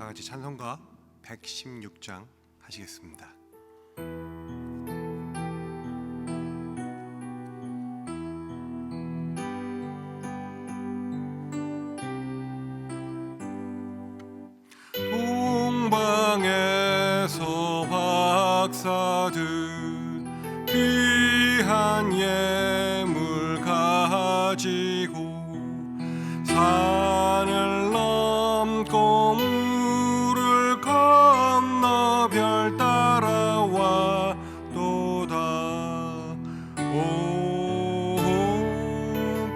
다 같이 찬송가 116장 하시겠습니다. 동방에서 박사듯 귀한 예물 가지고 산을 넘고 물을 건너 별 따라와 또다. 오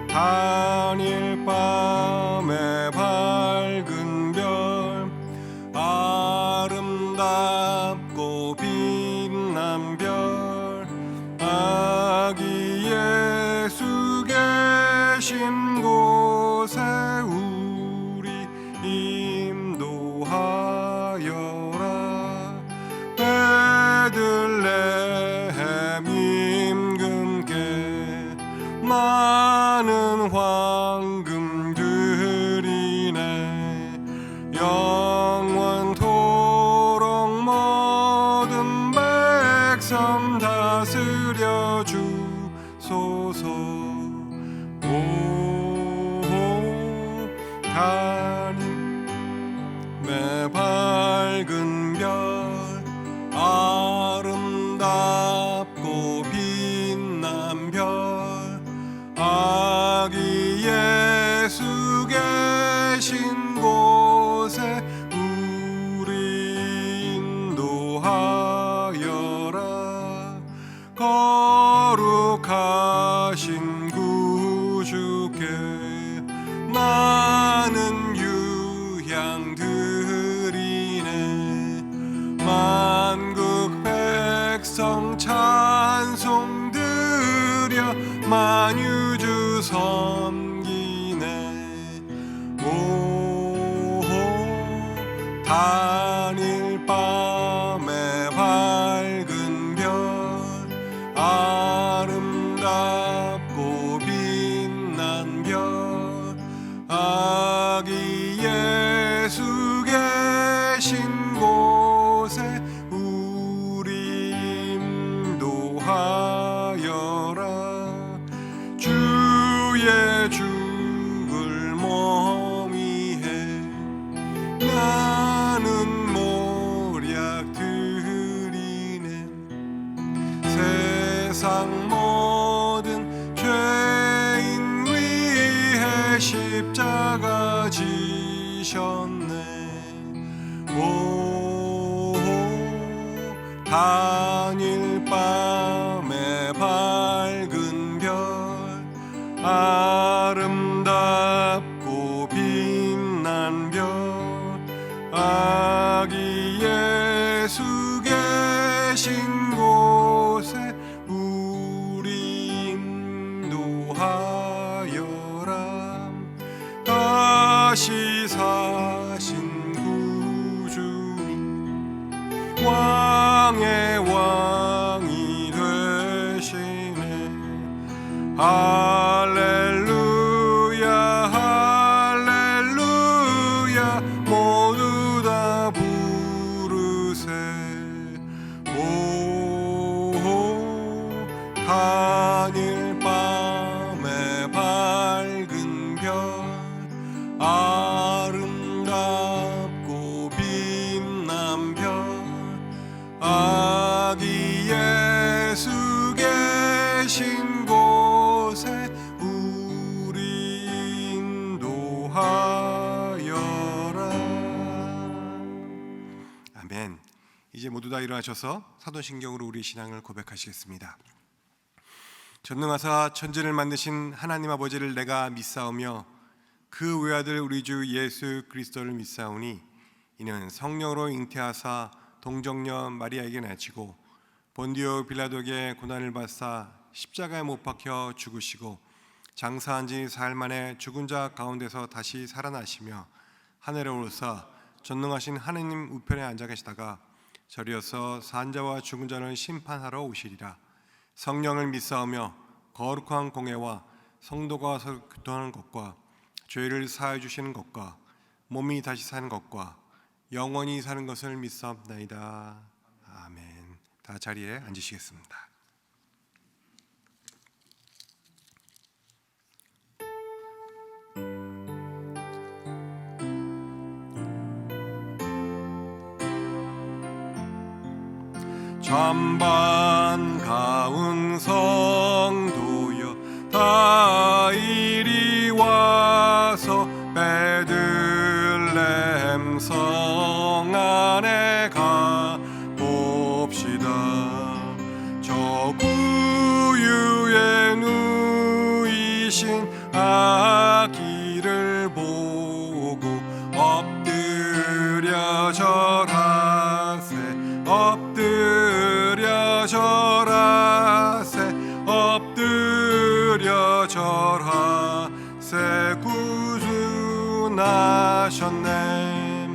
단일 밤의 밝은 별, 아름답고 빛난 별, 아기 예수 계신 곳에 우리 인도하여라. 베들레헴 임금께 많은 황금들이네. 영원토록 모든 백성 다스려 주소서. 오 하나님의 밝은 별, 아름답고 빛난 별, 아기 예수 계신 곳에 우리 인도하여라. 거룩하신 구주께 많은 유향들이네. 만국 백성 찬송 드려 만유주 섬기네. 오 단일 밤의 밝은 별, 아름답고 빛난 별, 아기 예수 계신 곳에 우리 인도하여라. 주의 죽을 몸이해 많은 모략 드리네. 세상 모든 죄인 위해 십자가 지셨네. 오 단일 밤의 밝은 별, 아름답고 빛난 별, 아기 예수 계신 곳에 우리 인도하여라. 다시 사신 구주님, 왕의 왕이 되시네. 할렐루야 할렐루야 모두 다 부르세. 오 단일 밤의 밝은 별, 아름답고 빛난 별, 아기 예수 계신 곳에 우리 인도하여라. 아멘. 이제 모두 다 일어나셔서 사도신경으로 우리 신앙을 고백하시겠습니다. 전능하사 천지를 만드신 하나님 아버지를 내가 믿사오며 그 외아들 우리 주 예수 그리스도를 믿사오니 이는 성령으로 잉태하사 동정녀 마리아에게 나시고 본디오 빌라도에게 고난을 받사 십자가에 못 박혀 죽으시고 장사한 지 사흘 만에 죽은 자 가운데서 다시 살아나시며 하늘에 오르사 전능하신 하느님 우편에 앉아 계시다가 저리어서 산자와 죽은 자를 심판하러 오시리라. 성령을 믿사오며 거룩한 공회와 성도가 서로 교통하는 것과 죄를 사하여 주시는 것과 몸이 다시 사는 것과 영원히 사는 것을 믿사옵나이다. 아멘. 다 자리에 앉으시겠습니다. 잠반 가운 성도여 다 이리 와서 베들레헴 성 안에 가 봅시다. 저 구유에 누이신 아기를 보고 엎드려 절하세 엎드려 절하세 엎드려 절하세 구주 나셨네.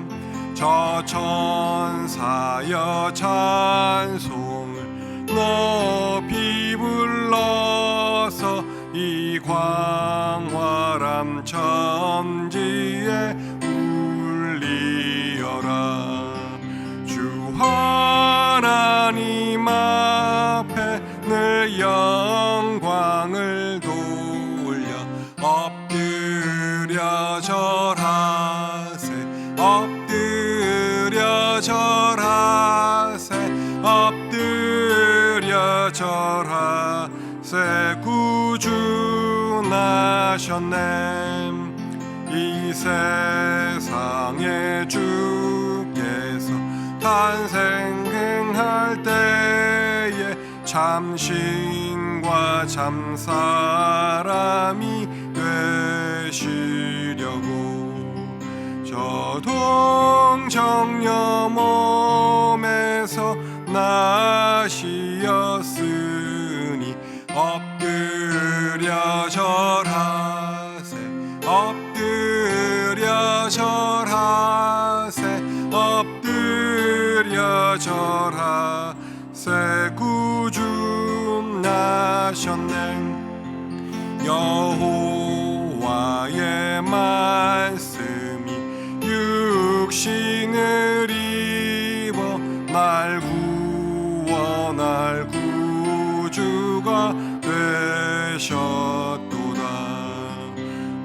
저 천사여 찬송을 높이 불러서 이 광활한 천지에 울리어라. 주 하나님 앞에 늘 영광을 돌려 엎드려 절하세 엎드려 절하세 엎드려 절하세 구주 나셨네. 이 세상에 주께서 탄생할 때에 참신과 참사람이 되시려고 저 동정녀 몸에서 나시었으니 엎드려 절하세 엎드려 절하세 엎드려 절하세 구주 나셨네. 여호와의 말씀이 육신을 입어 날 구원할 구주가 되셨도다.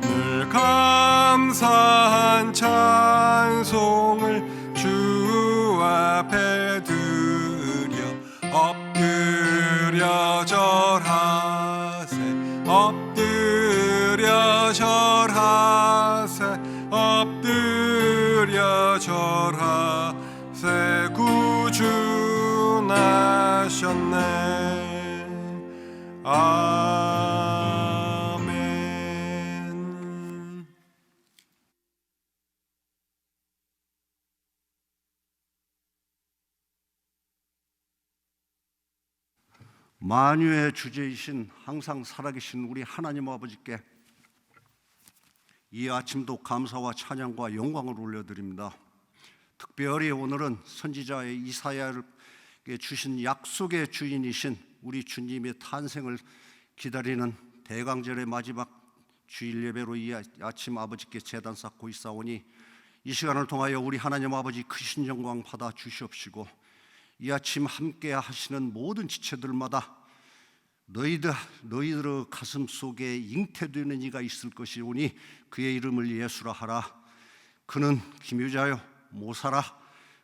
늘 감사한 찬송을 주 앞에 드려 엎드려 절하세 엎드려 절하세 엎드려 절하세 구주 나셨네. 아멘. 만유의 주제이신 항상 살아계신 우리 하나님 아버지께 이 아침도 감사와 찬양과 영광을 올려드립니다. 특별히 오늘은 선지자의 이사야에게 주신 약속의 주인이신 우리 주님의 탄생을 기다리는 대강절의 마지막 주일 예배로 이 아침 아버지께 제단 쌓고 있사오니 이 시간을 통하여 우리 하나님 아버지 크신 영광 받아 주시옵시고 이 아침 함께 하시는 모든 지체들마다 너희들의 가슴 속에 잉태되는 이가 있을 것이오니 그의 이름을 예수라 하라. 그는 기묘자요 모사라.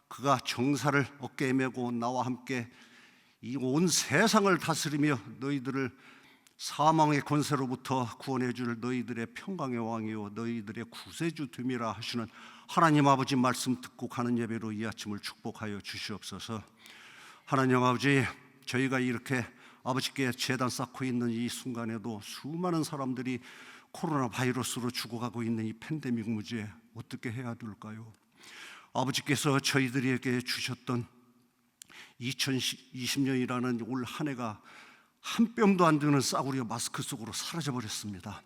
그가 정사를 어깨에 메고 나와 함께 이 온 세상을 다스리며 너희들을 사망의 권세로부터 구원해 줄 너희들의 평강의 왕이요 너희들의 구세주 됨이라 하시는 하나님 아버지 말씀 듣고 가는 예배로 이 아침을 축복하여 주시옵소서. 하나님 아버지, 저희가 이렇게 아버지께 제단 쌓고 있는 이 순간에도 수많은 사람들이 코로나 바이러스로 죽어가고 있는 이 팬데믹 무지에 어떻게 해야 될까요? 아버지께서 저희들에게 주셨던 2020년이라는 올 한 해가 한 뼘도 안 드는 싸구려 마스크 속으로 사라져버렸습니다.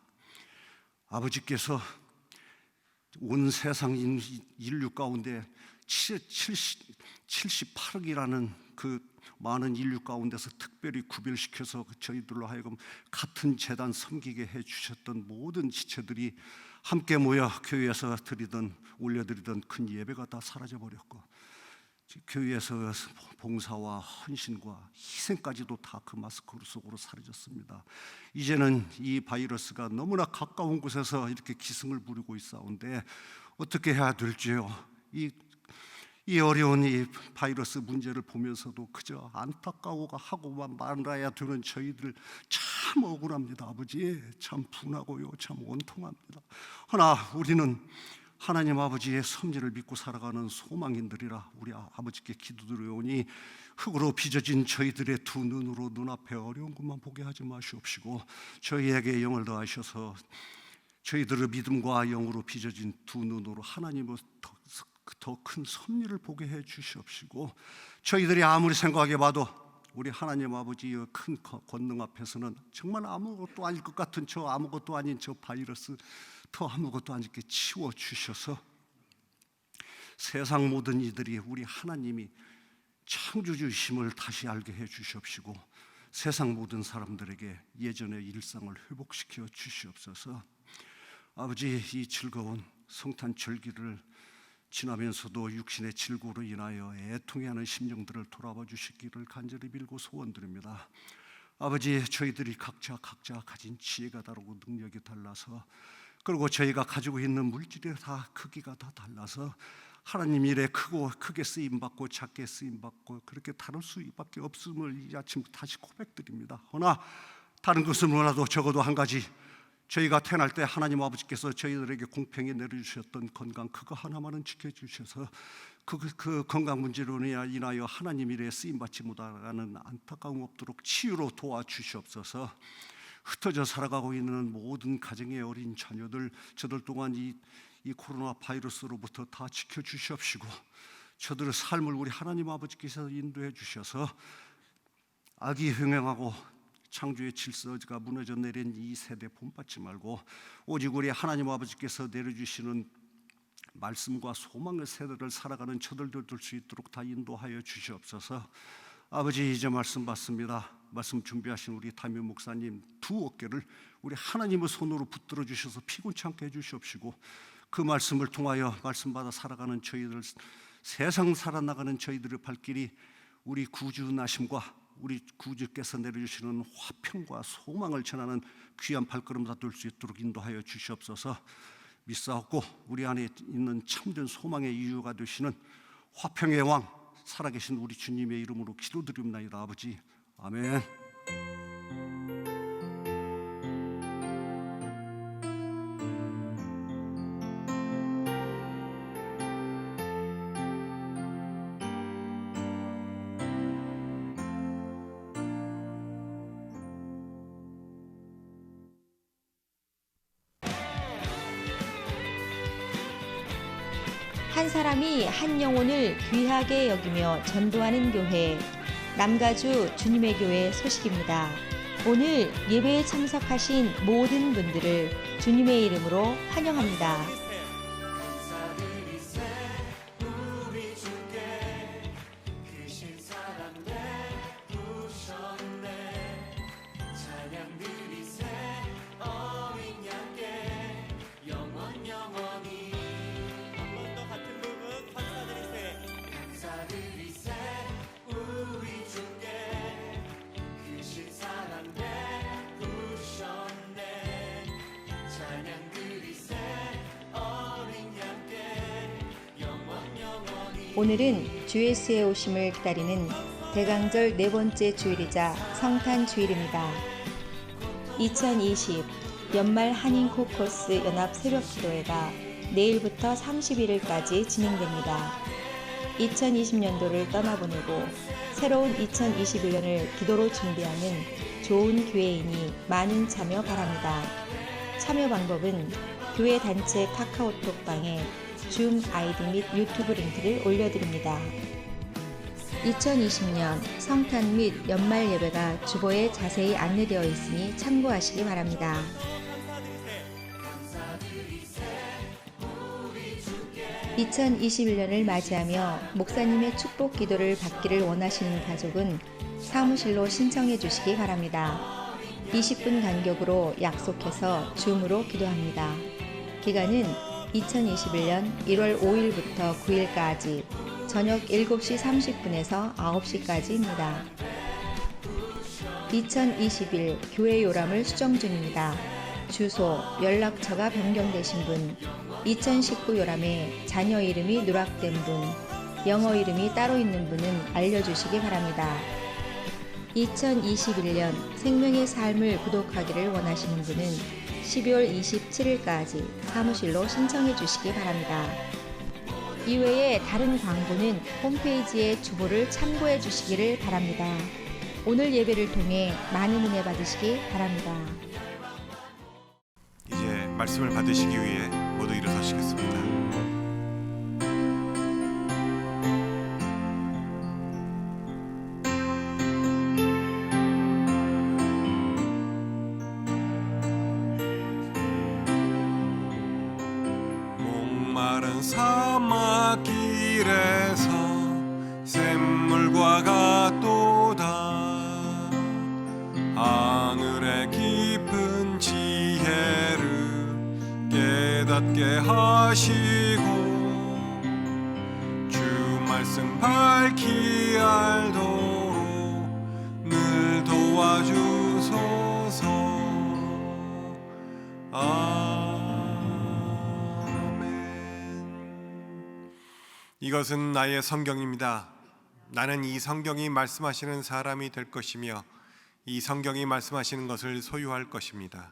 아버지께서 온 세상 인류 가운데 78억이라는 그 많은 인류 가운데서 특별히 구별시켜서 저희들로 하여금 같은 제단 섬기게 해주셨던 모든 지체들이 함께 모여 교회에서 올려드리던 큰 예배가 다 사라져버렸고, 교회에서 봉사와 헌신과 희생까지도 다 그 마스크 속으로 사라졌습니다. 이제는 이 바이러스가 너무나 가까운 곳에서 이렇게 기승을 부리고 있사온데 어떻게 해야 될지요. 이 어려운 이 바이러스 문제를 보면서도 그저 안타까워가 하고만 말아야 되는 저희들 참 억울합니다. 아버지, 참 분하고요, 참 원통합니다. 그러나 우리는 하나님 아버지의 섭리를 믿고 살아가는 소망인들이라 우리 아버지께 기도드려오니 흙으로 빚어진 저희들의 두 눈으로 눈앞에 어려운 것만 보게 하지 마시옵시고 저희에게 영을 더하셔서 저희들의 믿음과 영으로 빚어진 두 눈으로 하나님의 더 큰 섭리를 보게 해 주시옵시고, 저희들이 아무리 생각해봐도 우리 하나님 아버지의 큰 권능 앞에서는 정말 아무것도 아닐 것 같은 저 아무것도 아닌 저 바이러스 더 아무것도 아니게 치워 주셔서 세상 모든 이들이 우리 하나님이 창조주이심을 다시 알게 해 주시옵시고 세상 모든 사람들에게 예전의 일상을 회복시켜 주시옵소서. 아버지, 이 즐거운 성탄 절기를 지나면서도 육신의 질고로 인하여 애통해하는 심령들을 돌아봐 주시기를 간절히 빌고 소원드립니다. 아버지, 저희들이 각자 가진 지혜가 다르고 능력이 달라서, 그리고 저희가 가지고 있는 물질이 다 크기가 다 달라서 하나님 일에 크게 쓰임받고 작게 쓰임받고 그렇게 다를 수밖에 없음을 이 아침 다시 고백드립니다. 그러나 다른 것은 몰라도 적어도 한 가지, 저희가 태어날 때 하나님 아버지께서 저희들에게 공평히 내려주셨던 건강 그거 하나만은 지켜주셔서 그 건강 문제로 인하여 하나님 일에 쓰임받지 못하는 안타까움 없도록 치유로 도와주시옵소서. 흩어져 살아가고 있는 모든 가정의 어린 자녀들, 저들 동안 이 코로나 바이러스로부터 다 지켜주시옵시고 저들의 삶을 우리 하나님 아버지께서 인도해 주셔서 악이 횡행하고 창조의 질서가 무너져 내린 이 세대 본받지 말고 오직 우리 하나님 아버지께서 내려주시는 말씀과 소망의 세대를 살아가는 저들도 될 수 있도록 다 인도하여 주시옵소서. 아버지, 이제 말씀 받습니다. 말씀 준비하신 우리 담임 목사님 두 어깨를 우리 하나님의 손으로 붙들어 주셔서 피곤치 않게 해주시옵시고 그 말씀을 통하여 말씀 받아 살아가는 저희들, 세상 살아나가는 저희들의 발길이 우리 구주 나심과 우리 구주께서 내려주시는 화평과 소망을 전하는 귀한 발걸음 다 될 수 있도록 인도하여 주시옵소서. 믿사옵고 우리 안에 있는 참된 소망의 이유가 되시는 화평의 왕 살아계신 우리 주님의 이름으로 기도드립니다. 아버지, 아멘. 한 사람이 한 영혼을 귀하게 여기며 전도하는 교회, 남가주 주님의 교회 소식입니다. 오늘 예배에 참석하신 모든 분들을 주님의 이름으로 환영합니다. 오늘은 주 예수의 오심을 기다리는 대강절 네 번째 주일이자 성탄 주일입니다. 2020 연말 한인 코커스 연합 새벽 기도회가 내일부터 31일까지 진행됩니다. 2020년도를 떠나보내고 새로운 2021년을 기도로 준비하는 좋은 교회이니 많은 참여 바랍니다. 참여 방법은 교회 단체 카카오톡방에 줌 아이디 및 유튜브 링크를 올려드립니다. 2020년 성탄 및 연말 예배가 주보에 자세히 안내되어 있으니 참고하시기 바랍니다. 2021년을 맞이하며 목사님의 축복 기도를 받기를 원하시는 가족은 사무실로 신청해 주시기 바랍니다. 20분 간격으로 약속해서 줌으로 기도합니다. 기간은 2021년 1월 5일부터 9일까지 저녁 7시 30분에서 9시까지입니다. 2021 교회 요람을 수정 중입니다. 주소, 연락처가 변경되신 분, 2019 요람에 자녀 이름이 누락된 분, 영어 이름이 따로 있는 분은 알려주시기 바랍니다. 2021년 생명의 삶을 구독하기를 원하시는 분은 12월 27일까지 사무실로 신청해 주시기 바랍니다. 이외에 다른 광고는 홈페이지의 주보를 참고해 주시기를 바랍니다. 오늘 예배를 통해 많은 은혜 받으시기 바랍니다. 이제 말씀을 받으시기 위해 모두 일어서시겠습니다. 목마른 사막길에서 샘물과 같도다. 하늘의 깊은 지혜를 깨닫게 하시고 주 말씀 밝히 알도록 늘 도와주소서. 아멘. 이것은 나의 성경입니다. 나는 이 성경이 말씀하시는 사람이 될 것이며 이 성경이 말씀하시는 것을 소유할 것입니다.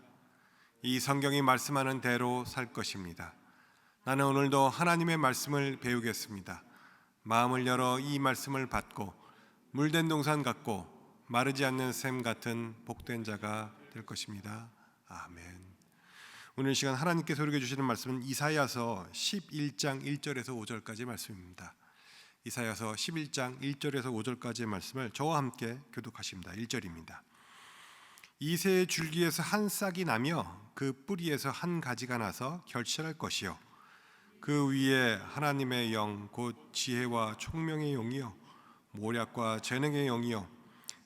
이 성경이 말씀하는 대로 살 것입니다. 나는 오늘도 하나님의 말씀을 배우겠습니다. 마음을 열어 이 말씀을 받고 물된 동산 같고 마르지 않는 샘 같은 복된 자가 될 것입니다. 아멘. 오늘 시간 하나님께서 우리에게 주시는 말씀은 이사야서 11장 1절에서 5절까지 말씀입니다. 이사야서 11장 1절에서 5절까지의 말씀을 저와 함께 교독하십니다. 1절입니다. 이새의 줄기에서 한 싹이 나며 그 뿌리에서 한 가지가 나서 결실할 것이요 그 위에 하나님의 영 곧 지혜와 총명의 영이요 모략과 재능의 영이요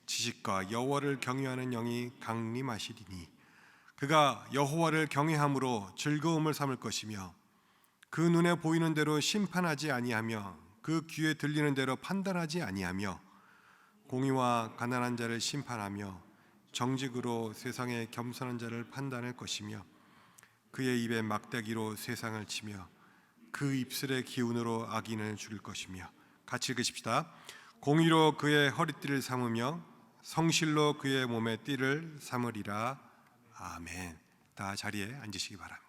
지식과 여호와를 경외하는 영이 강림하시리니 그가 여호와를 경외함으로 즐거움을 삼을 것이며 그 눈에 보이는 대로 심판하지 아니하며 그 귀에 들리는 대로 판단하지 아니하며 공의와 가난한 자를 심판하며 정직으로 세상의 겸손한 자를 판단할 것이며 그의 입에 막대기로 세상을 치며 그 입술의 기운으로 악인을 죽일 것이며. 같이 읽으십시다. 공의로 그의 허리띠를 삼으며 성실로 그의 몸에 띠를 삼으리라. 아멘. 다 자리에 앉으시기 바랍니다.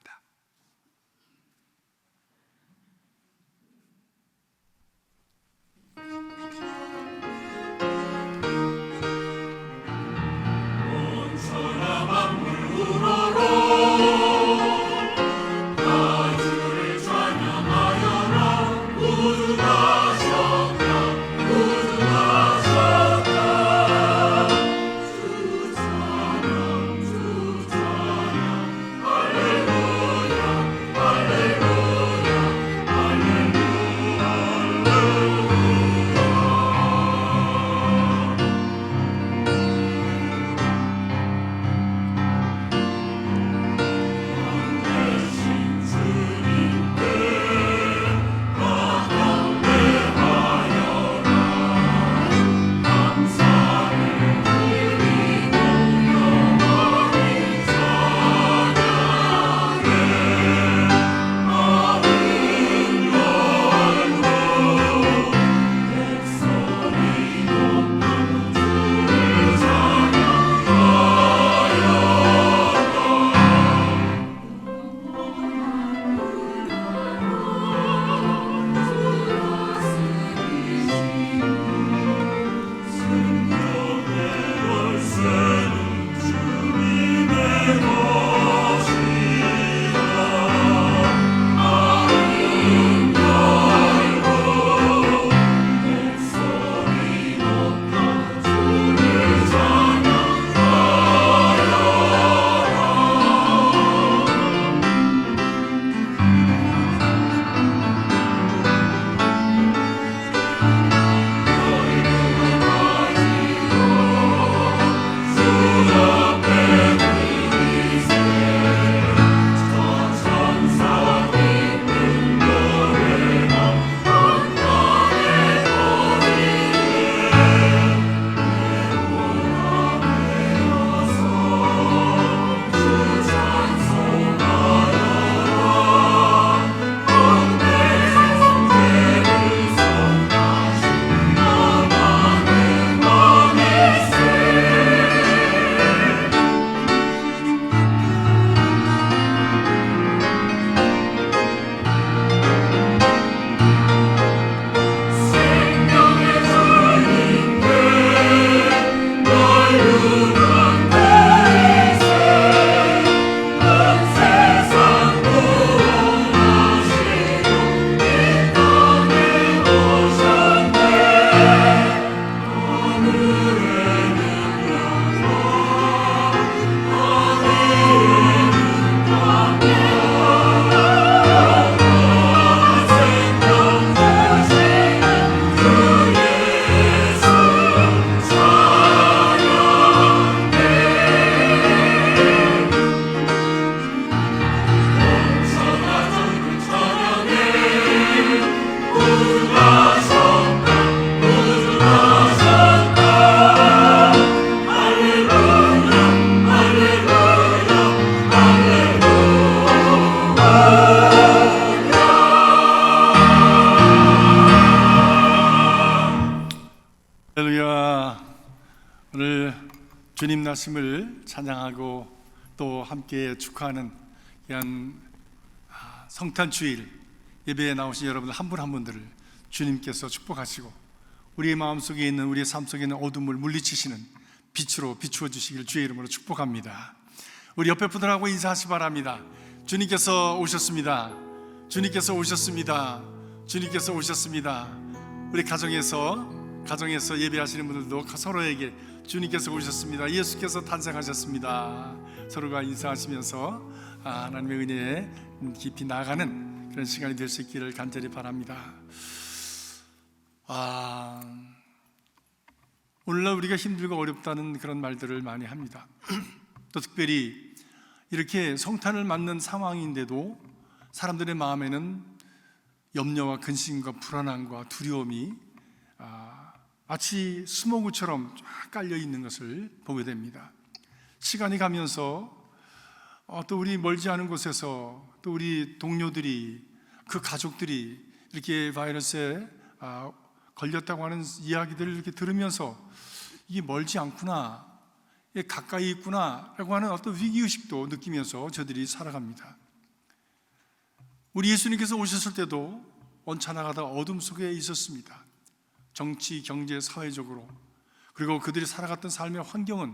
일어나심을 찬양하고 또 함께 축하하는 이런 성탄 주일 예배에 나오신 여러분들 한 분 한 분들을 주님께서 축복하시고 우리의 마음속에 있는, 우리의 삶 속에 있는 어둠을 물리치시는 빛으로 비추어 주시길 주의 이름으로 축복합니다. 우리 옆에 분들하고 인사하시 바랍니다. 주님께서 오셨습니다. 주님께서 오셨습니다. 주님께서 오셨습니다. 우리 가정에서 예배하시는 분들도 서로에게 주님께서 오셨습니다. 예수께서 탄생하셨습니다. 서로가 인사하시면서 하나님의 은혜에 깊이 나아가는 그런 시간이 될 수 있기를 간절히 바랍니다. 오늘날 우리가 힘들고 어렵다는 그런 말들을 많이 합니다. 또 특별히 이렇게 성탄을 맞는 상황인데도 사람들의 마음에는 염려와 근심과 불안함과 두려움이 마치 스모그처럼 쫙 깔려 있는 것을 보게 됩니다. 시간이 가면서 또 우리 멀지 않은 곳에서 또 우리 동료들이, 그 가족들이 이렇게 바이러스에 걸렸다고 하는 이야기들을 이렇게 들으면서 이게 멀지 않구나, 이게 가까이 있구나 라고 하는 어떤 위기의식도 느끼면서 저들이 살아갑니다. 우리 예수님께서 오셨을 때도 원천하다 어둠 속에 있었습니다. 정치, 경제, 사회적으로, 그리고 그들이 살아갔던 삶의 환경은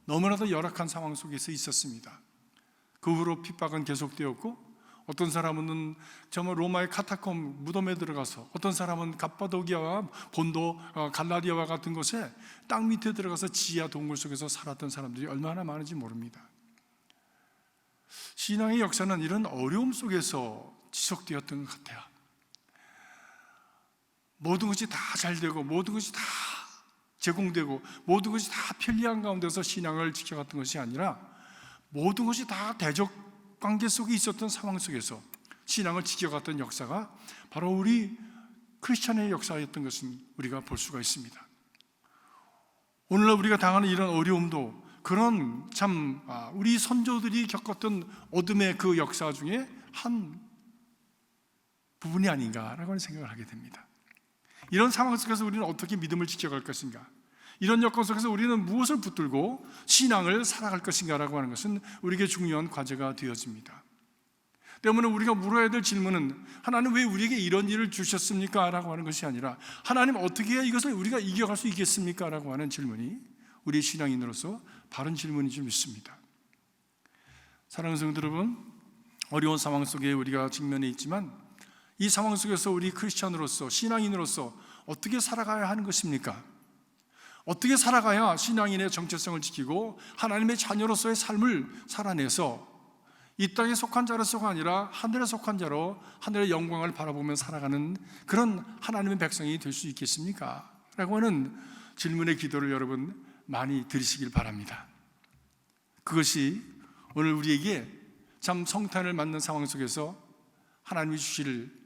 너무나도 열악한 상황 속에서 있었습니다. 그 후로 핍박은 계속되었고, 어떤 사람은 정말 로마의 카타콤 무덤에 들어가서, 어떤 사람은 갑바도기아와 본도 갈라디아와 같은 곳에 땅 밑에 들어가서 지하 동굴 속에서 살았던 사람들이 얼마나 많은지 모릅니다. 신앙의 역사는 이런 어려움 속에서 지속되었던 것 같아요. 모든 것이 다 잘되고 모든 것이 다 제공되고 모든 것이 다 편리한 가운데서 신앙을 지켜갔던 것이 아니라, 모든 것이 다 대적 관계 속에 있었던 상황 속에서 신앙을 지켜갔던 역사가 바로 우리 크리스천의 역사였던 것은 우리가 볼 수가 있습니다. 오늘날 우리가 당하는 이런 어려움도 그런 우리 선조들이 겪었던 어둠의 그 역사 중에 한 부분이 아닌가라고 하는 생각을 하게 됩니다. 이런 상황 속에서 우리는 어떻게 믿음을 지켜갈 것인가, 이런 여건 속에서 우리는 무엇을 붙들고 신앙을 살아갈 것인가라고 하는 것은 우리에게 중요한 과제가 되어집니다. 때문에 우리가 물어야 될 질문은, 하나님 왜 우리에게 이런 일을 주셨습니까? 라고 하는 것이 아니라, 하나님 어떻게 해야 이것을 우리가 이겨갈 수 있겠습니까? 라고 하는 질문이 우리 신앙인으로서 바른 질문인 줄 믿습니다. 사랑하는 성도 여러분, 어려운 상황 속에 우리가 직면해 있지만 이 상황 속에서 우리 크리스천으로서, 신앙인으로서 어떻게 살아가야 하는 것입니까? 어떻게 살아가야 신앙인의 정체성을 지키고 하나님의 자녀로서의 삶을 살아내서 이 땅에 속한 자로서가 아니라 하늘에 속한 자로 하늘의 영광을 바라보며 살아가는 그런 하나님의 백성이 될 수 있겠습니까? 라고 하는 질문의 기도를 여러분 많이 드리시길 바랍니다. 그것이 오늘 우리에게 참 성탄을 맞는 상황 속에서 하나님이 주실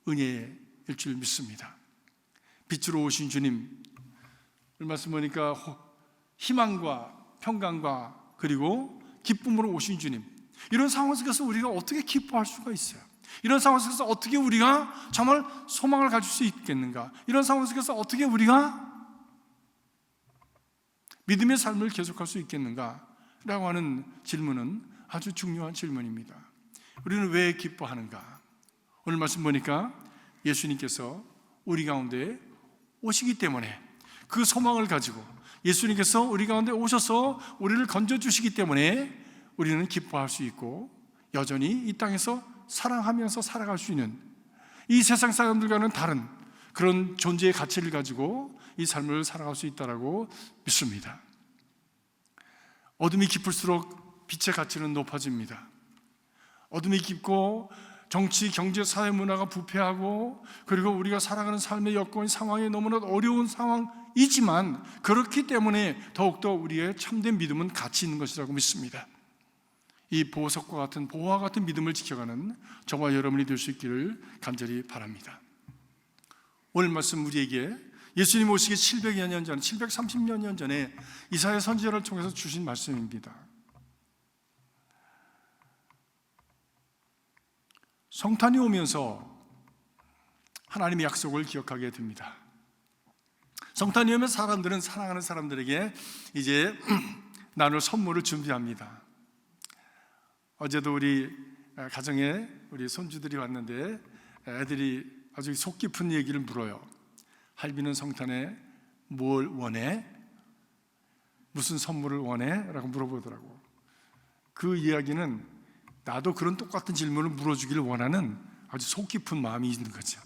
은혜일 줄 믿습니다. 빛으로 오신 주님, 말씀 보니까 희망과 평강과 그리고 기쁨으로 오신 주님, 이런 상황 속에서 우리가 어떻게 기뻐할 수가 있어요? 이런 상황 속에서 어떻게 우리가 정말 소망을 가질 수 있겠는가? 이런 상황 속에서 어떻게 우리가 믿음의 삶을 계속할 수 있겠는가? 라고 하는 질문은 아주 중요한 질문입니다. 우리는 왜 기뻐하는가? 오늘 말씀 보니까 예수님께서 우리 가운데 오시기 때문에, 그 소망을 가지고 예수님께서 우리 가운데 오셔서 우리를 건져주시기 때문에 우리는 기뻐할 수 있고, 여전히 이 땅에서 사랑하면서 살아갈 수 있는, 이 세상 사람들과는 다른 그런 존재의 가치를 가지고 이 삶을 살아갈 수 있다고 믿습니다. 어둠이 깊을수록 빛의 가치는 높아집니다. 어둠이 깊고 정치, 경제, 사회, 문화가 부패하고, 그리고 우리가 살아가는 삶의 여건, 상황이 너무나 어려운 상황이지만 그렇기 때문에 더욱더 우리의 참된 믿음은 가치 있는 것이라고 믿습니다. 이 보석과 같은, 보화와 같은 믿음을 지켜가는 저와 여러분이 될 수 있기를 간절히 바랍니다. 오늘 말씀 우리에게 예수님 오시기 700여 년 전, 730여 년 전에 이사야 선지자를 통해서 주신 말씀입니다. 성탄이 오면서 하나님의 약속을 기억하게 됩니다. 성탄이 오면 사람들은 사랑하는 사람들에게 이제 나눌 선물을 준비합니다. 어제도 우리 가정에 우리 손주들이 왔는데 애들이 아주 속 깊은 얘기를 물어요. 할비는 성탄에 뭘 원해? 무슨 선물을 원해? 라고 물어보더라고. 그 이야기는 나도 그런 똑같은 질문을 물어주기를 원하는 아주 속 깊은 마음이 있는 거죠.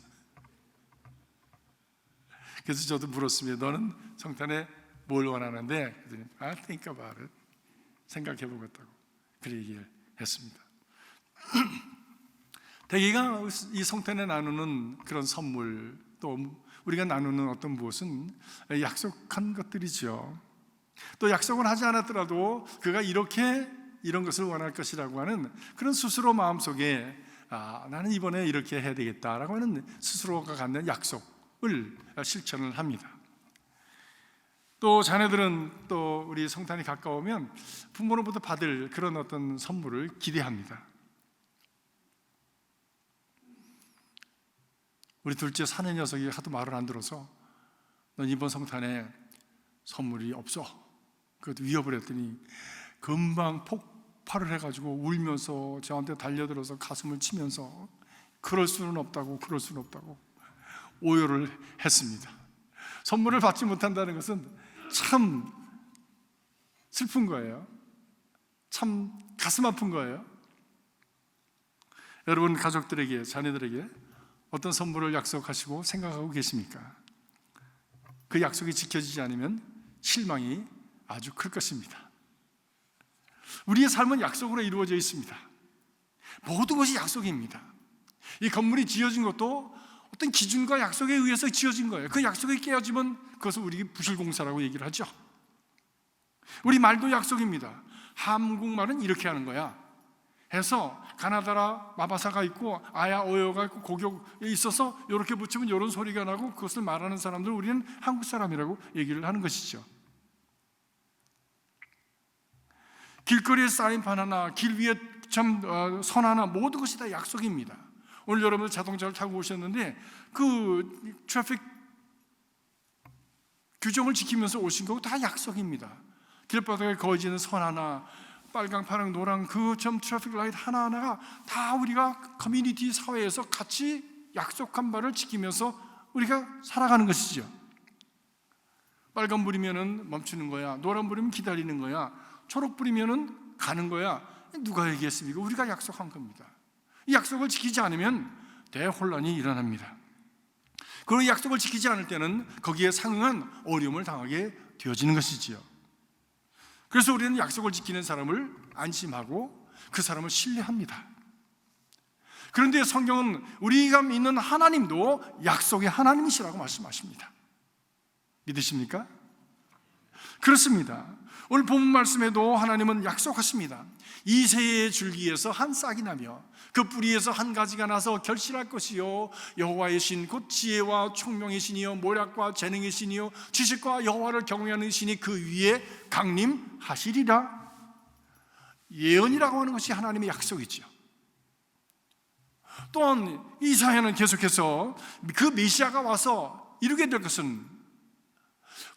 그래서 저도 물었습니다. 너는 성탄에 뭘 원하는데? 그랬더니 I think about it. 생각해 보겠다고 그렇게 얘기를 했습니다. 대개가 이 성탄에 나누는 그런 선물, 또 우리가 나누는 어떤 무엇은 약속한 것들이죠. 또 약속을 하지 않았더라도 그가 이런 것을 원할 것이라고 하는 그런 스스로 마음속에 나는 이번에 이렇게 해야 되겠다라고 하는 스스로가 갖는 약속을 실천을 합니다. 또 자녀들은 또 우리 성탄이 가까우면 부모로부터 받을 그런 어떤 선물을 기대합니다. 우리 둘째 사내 녀석이 하도 말을 안 들어서 넌 이번 성탄에 선물이 없어. 그것도 위협을 했더니 금방 폭발을 해가지고 울면서 저한테 달려들어서 가슴을 치면서 그럴 수는 없다고 오열을 했습니다. 선물을 받지 못한다는 것은 참 슬픈 거예요. 참 가슴 아픈 거예요. 여러분 가족들에게, 자녀들에게 어떤 선물을 약속하시고 생각하고 계십니까? 그 약속이 지켜지지 않으면 실망이 아주 클 것입니다. 우리의 삶은 약속으로 이루어져 있습니다. 모든 것이 약속입니다. 이 건물이 지어진 것도 어떤 기준과 약속에 의해서 지어진 거예요. 그 약속이 깨어지면 그것을 우리 부실공사라고 얘기를 하죠. 우리 말도 약속입니다. 한국말은 이렇게 하는 거야 해서 가나다라 마바사가 있고 아야 오요가 있고 고격에 있어서 이렇게 붙이면 이런 소리가 나고 그것을 말하는 사람들 우리는 한국 사람이라고 얘기를 하는 것이죠. 길거리에 사인판 하나, 길 위에 선 하나, 모든 것이 다 약속입니다. 오늘 여러분 자동차를 타고 오셨는데 그 트래픽 규정을 지키면서 오신 거 다 약속입니다. 길바닥에 그어지는 선 하나, 빨강, 파랑, 노랑 그 트래픽 라이트 하나하나가 다 우리가 커뮤니티 사회에서 같이 약속한 바를 지키면서 우리가 살아가는 것이죠. 빨간 불이면은 멈추는 거야. 노란 불이면 기다리는 거야. 초록 불이면은 가는 거야. 누가 얘기했습니까? 우리가 약속한 겁니다. 이 약속을 지키지 않으면 대혼란이 일어납니다. 그 약속을 지키지 않을 때는 거기에 상응한 어려움을 당하게 되어지는 것이지요. 그래서 우리는 약속을 지키는 사람을 안심하고 그 사람을 신뢰합니다. 그런데 성경은 우리가 믿는 하나님도 약속의 하나님이시라고 말씀하십니다. 믿으십니까? 그렇습니다. 오늘 본문 말씀에도 하나님은 약속하십니다. 이새의 줄기에서 한 싹이 나며 그 뿌리에서 한 가지가 나서 결실할 것이요 여호와의 신 곧 지혜와 총명의 신이요 모략과 재능의 신이요 지식과 여호와를 경외하는 신이 그 위에 강림하시리라. 예언이라고 하는 것이 하나님의 약속이죠. 또한 이사야는 계속해서 그 메시아가 와서 이루게 될 것은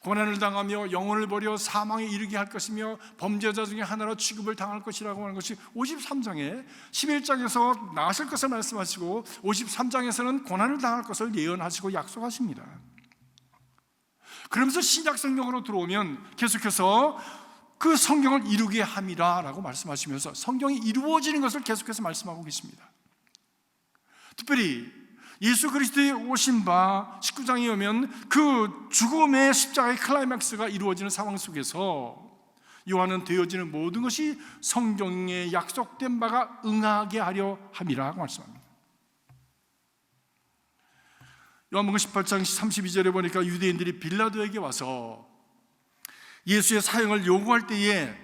고난을 당하며 영혼을 버려 사망에 이르게 할 것이며 범죄자 중에 하나로 취급을 당할 것이라고 하는 것이 53장에 11장에서 나실 것을 말씀하시고 53장에서는 고난을 당할 것을 예언하시고 약속하십니다. 그러면서 신약 성경으로 들어오면 계속해서 그 성경을 이루게 함이라 라고 말씀하시면서 성경이 이루어지는 것을 계속해서 말씀하고 계십니다. 특별히 예수 그리스도의 오신 바 19장에 오면 그 죽음의 십자가의 클라이맥스가 이루어지는 상황 속에서 요한은 되어지는 모든 것이 성경에 약속된 바가 응하게 하려 함이라고 말씀합니다. 요한복음 18장 32절에 보니까 유대인들이 빌라도에게 와서 예수의 사형을 요구할 때에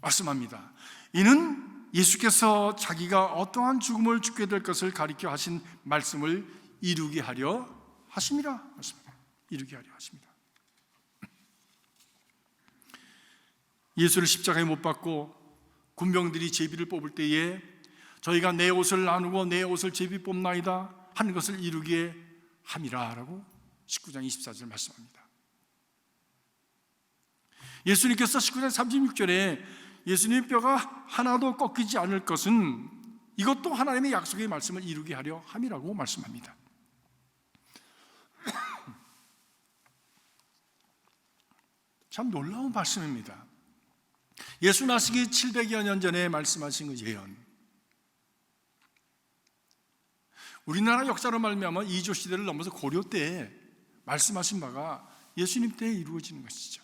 말씀합니다. 이는 예수께서 자기가 어떠한 죽음을 죽게 될 것을 가리켜 하신 말씀을 이루게 하려 하심이라. 이루게 하려 하십니다. 예수를 십자가에 못 박고 군병들이 제비를 뽑을 때에 저희가 내 옷을 나누고 내 옷을 제비 뽑나이다 하는 것을 이루게 함이라 라고 19장 24절 말씀합니다. 예수님께서 19장 36절에 예수님 뼈가 하나도 꺾이지 않을 것은 이것도 하나님의 약속의 말씀을 이루게 하려 함이라고 말씀합니다. 참 놀라운 말씀입니다. 예수 나시기 700여 년 전에 말씀하신 그 예언, 우리나라 역사로 말미암아 이조 시대를 넘어서 고려 때에 말씀하신 바가 예수님 때에 이루어지는 것이죠.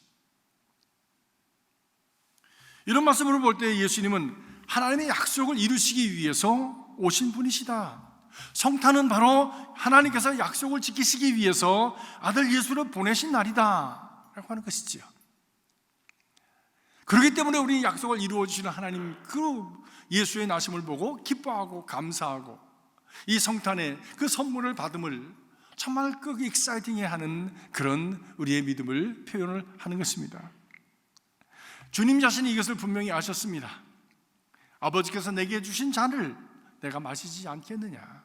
이런 말씀으로 볼 때 예수님은 하나님의 약속을 이루시기 위해서 오신 분이시다. 성탄은 바로 하나님께서 약속을 지키시기 위해서 아들 예수를 보내신 날이다 라고 하는 것이지요. 그렇기 때문에 우리 약속을 이루어 주시는 하나님, 그 예수의 나심을 보고 기뻐하고 감사하고 이 성탄의 그 선물을 받음을 정말 그 익사이팅해하는 그런 우리의 믿음을 표현을 하는 것입니다. 주님 자신이 이것을 분명히 아셨습니다. 아버지께서 내게 주신 잔을 내가 마시지 않겠느냐,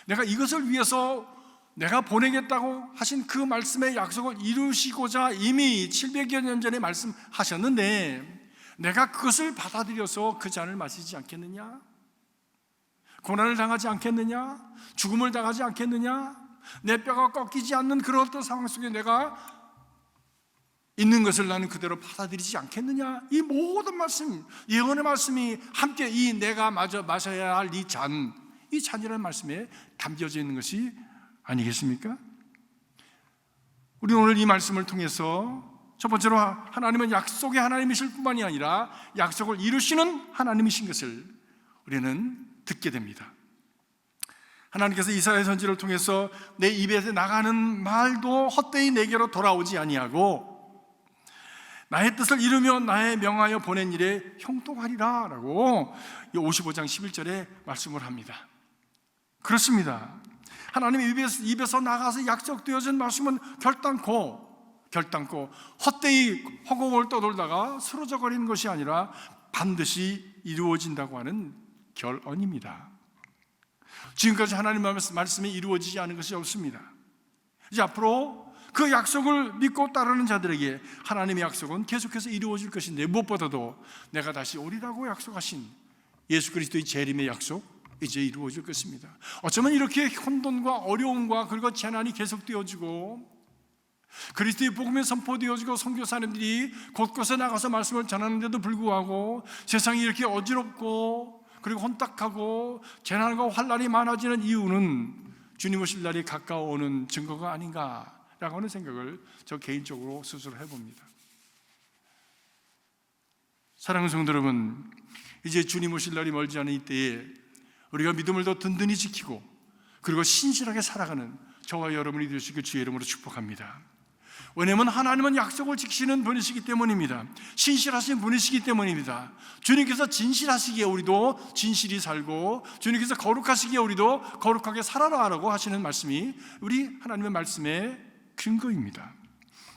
내가 이것을 위해서 내가 보내겠다고 하신 그 말씀의 약속을 이루시고자 이미 700여 년 전에 말씀하셨는데 내가 그것을 받아들여서 그 잔을 마시지 않겠느냐, 고난을 당하지 않겠느냐, 죽음을 당하지 않겠느냐, 내 뼈가 꺾이지 않는 그런 어떤 상황 속에 내가 있는 것을 나는 그대로 받아들이지 않겠느냐. 이 모든 말씀, 예언의 말씀이 함께 이 내가 마셔야 할 이 잔, 이 잔이라는 말씀에 담겨져 있는 것이 아니겠습니까? 우리 오늘 이 말씀을 통해서 첫 번째로 하나님은 약속의 하나님이실 뿐만이 아니라 약속을 이루시는 하나님이신 것을 우리는 듣게 됩니다. 하나님께서 이사야 선지를 통해서 내 입에서 나가는 말도 헛되이 내게로 돌아오지 아니하고 나의 뜻을 이루며 나의 명하여 보낸 일에 형통하리라 라고 55장 11절에 말씀을 합니다. 그렇습니다. 하나님의 입에서 나가서 약속되어진 말씀은 결단코 헛되이 허공을 떠돌다가 쓰러져버리는 것이 아니라 반드시 이루어진다고 하는 결언입니다. 지금까지 하나님의 말씀이 이루어지지 않은 것이 없습니다. 이제 앞으로 그 약속을 믿고 따르는 자들에게 하나님의 약속은 계속해서 이루어질 것인데, 무엇보다도 내가 다시 오리라고 약속하신 예수 그리스도의 재림의 약속, 이제 이루어질 것입니다. 어쩌면 이렇게 혼돈과 어려움과 그리고 재난이 계속되어지고 그리스도의 복음이 선포되어지고 선교사님들이 곳곳에 나가서 말씀을 전하는데도 불구하고 세상이 이렇게 어지럽고 그리고 혼탁하고 재난과 환난이 많아지는 이유는 주님 오실 날이 가까워오는 증거가 아닌가라고 하는 생각을 저 개인적으로 스스로 해봅니다. 사랑하는 성도 여러분, 이제 주님 오실 날이 멀지 않은 이때에 우리가 믿음을 더 든든히 지키고 그리고 신실하게 살아가는 저와 여러분이 되시길 주의 이름으로 축복합니다. 왜냐하면 하나님은 약속을 지키시는 분이시기 때문입니다. 신실하신 분이시기 때문입니다. 주님께서 진실하시기에 우리도 진실히 살고 주님께서 거룩하시기에 우리도 거룩하게 살아라라고 하시는 말씀이 우리 하나님의 말씀의 근거입니다.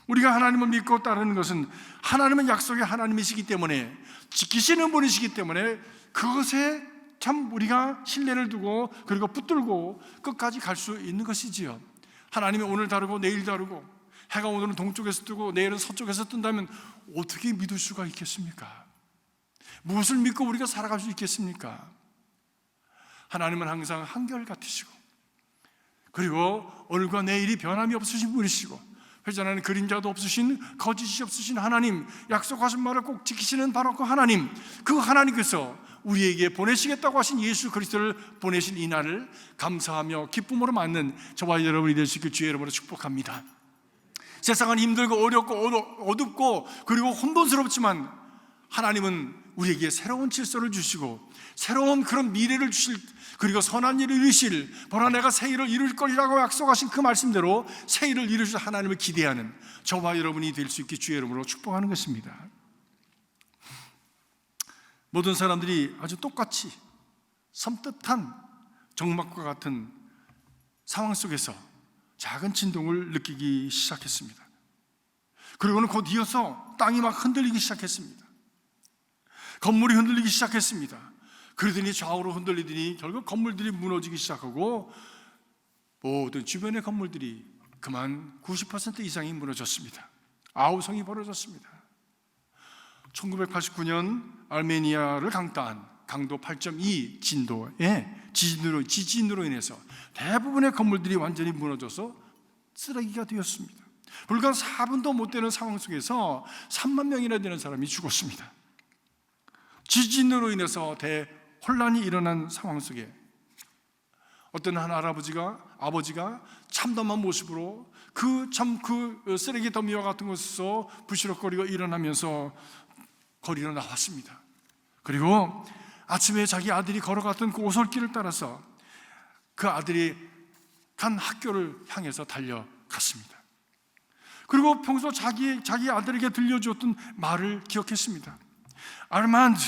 우리가 하나님을 믿고 따르는 것은 하나님은 약속의 하나님이시기 때문에, 지키시는 분이시기 때문에 그것에 참 우리가 신뢰를 두고 그리고 붙들고 끝까지 갈 수 있는 것이지요. 하나님이 오늘 다르고 내일 다르고 해가 오늘은 동쪽에서 뜨고 내일은 서쪽에서 뜬다면 어떻게 믿을 수가 있겠습니까? 무엇을 믿고 우리가 살아갈 수 있겠습니까? 하나님은 항상 한결같으시고 그리고 오늘과 내일이 변함이 없으신 분이시고 회전하는 그림자도 없으신, 거짓이 없으신 하나님, 약속하신 말을 꼭 지키시는 바로 그 하나님, 그 하나님께서 우리에게 보내시겠다고 하신 예수 그리스도를 보내신 이 날을 감사하며 기쁨으로 맞는 저와 여러분이 될 수 있길 주의 이름으로 축복합니다. 세상은 힘들고 어렵고 어둡고 그리고 혼돈스럽지만 하나님은 우리에게 새로운 질서를 주시고 새로운 그런 미래를 주실, 그리고 선한 일을 이루실, 보라 내가 새 일을 이룰 거리라고 약속하신 그 말씀대로 새 일을 이루실 하나님을 기대하는 저와 여러분이 될 수 있게 주의 이름으로 축복하는 것입니다. 모든 사람들이 아주 똑같이 섬뜩한 정막과 같은 상황 속에서 작은 진동을 느끼기 시작했습니다. 그리고는 곧 이어서 땅이 막 흔들리기 시작했습니다. 건물이 흔들리기 시작했습니다. 그러더니 좌우로 흔들리더니 결국 건물들이 무너지기 시작하고 모든 주변의 건물들이 그만 90% 이상이 무너졌습니다. 아우성이 벌어졌습니다. 1989년 아르메니아를 강타한 강도 8.2 지진으로 인해서 대부분의 건물들이 완전히 무너져서 쓰레기가 되었습니다. 불과 4분도 못 되는 상황 속에서 3만 명이나 되는 사람이 죽었습니다. 지진으로 인해서 대혼란이 일어난 상황 속에 어떤 한 아버지가 참담한 모습으로 그 쓰레기 더미와 같은 곳에서 부시럭거리고 일어나면서 거리로 나왔습니다. 그리고 아침에 자기 아들이 걸어갔던 그 오솔길을 따라서 그 아들이 간 학교를 향해서 달려갔습니다. 그리고 평소 자기 아들에게 들려주었던 말을 기억했습니다. 아르만드,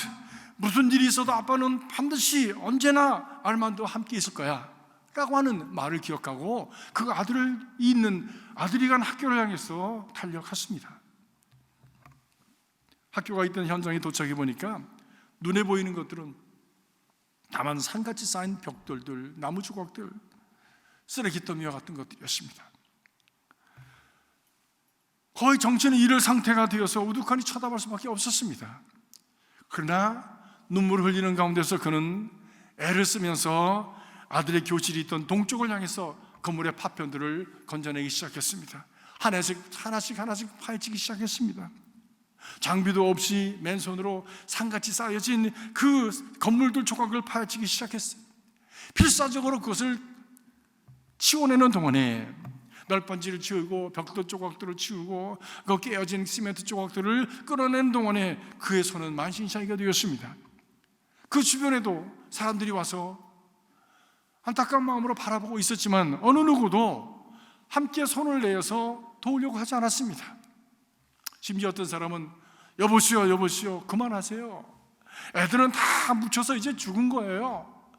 무슨 일이 있어도 아빠는 반드시 언제나 아르만드와 함께 있을 거야 라고 하는 말을 기억하고 그 아들이 간 학교를 향해서 달려갔습니다. 학교가 있던 현장에 도착해 보니까 눈에 보이는 것들은 다만 산같이 쌓인 벽돌들, 나무 조각들, 쓰레기 더미와 같은 것들이었습니다. 거의 정신을 잃을 상태가 되어서 우두커니 쳐다볼 수밖에 없었습니다. 그러나 눈물을 흘리는 가운데서 그는 애를 쓰면서 아들의 교실이 있던 동쪽을 향해서 건물의 파편들을 건져내기 시작했습니다. 하나씩 파헤치기 시작했습니다. 장비도 없이 맨손으로 산같이 쌓여진 그 건물들 조각을 파헤치기 시작했어요. 필사적으로 그것을 치워내는 동안에 널빤지를 치우고 벽돌 조각들을 치우고 그 깨어진 시멘트 조각들을 끌어내는 동안에 그의 손은 만신창이가 되었습니다. 그 주변에도 사람들이 와서 안타까운 마음으로 바라보고 있었지만 어느 누구도 함께 손을 내어서 도우려고 하지 않았습니다. 심지어 어떤 사람은 여보시오 그만하세요. 애들은 다 묻혀서 이제 죽은 거예요.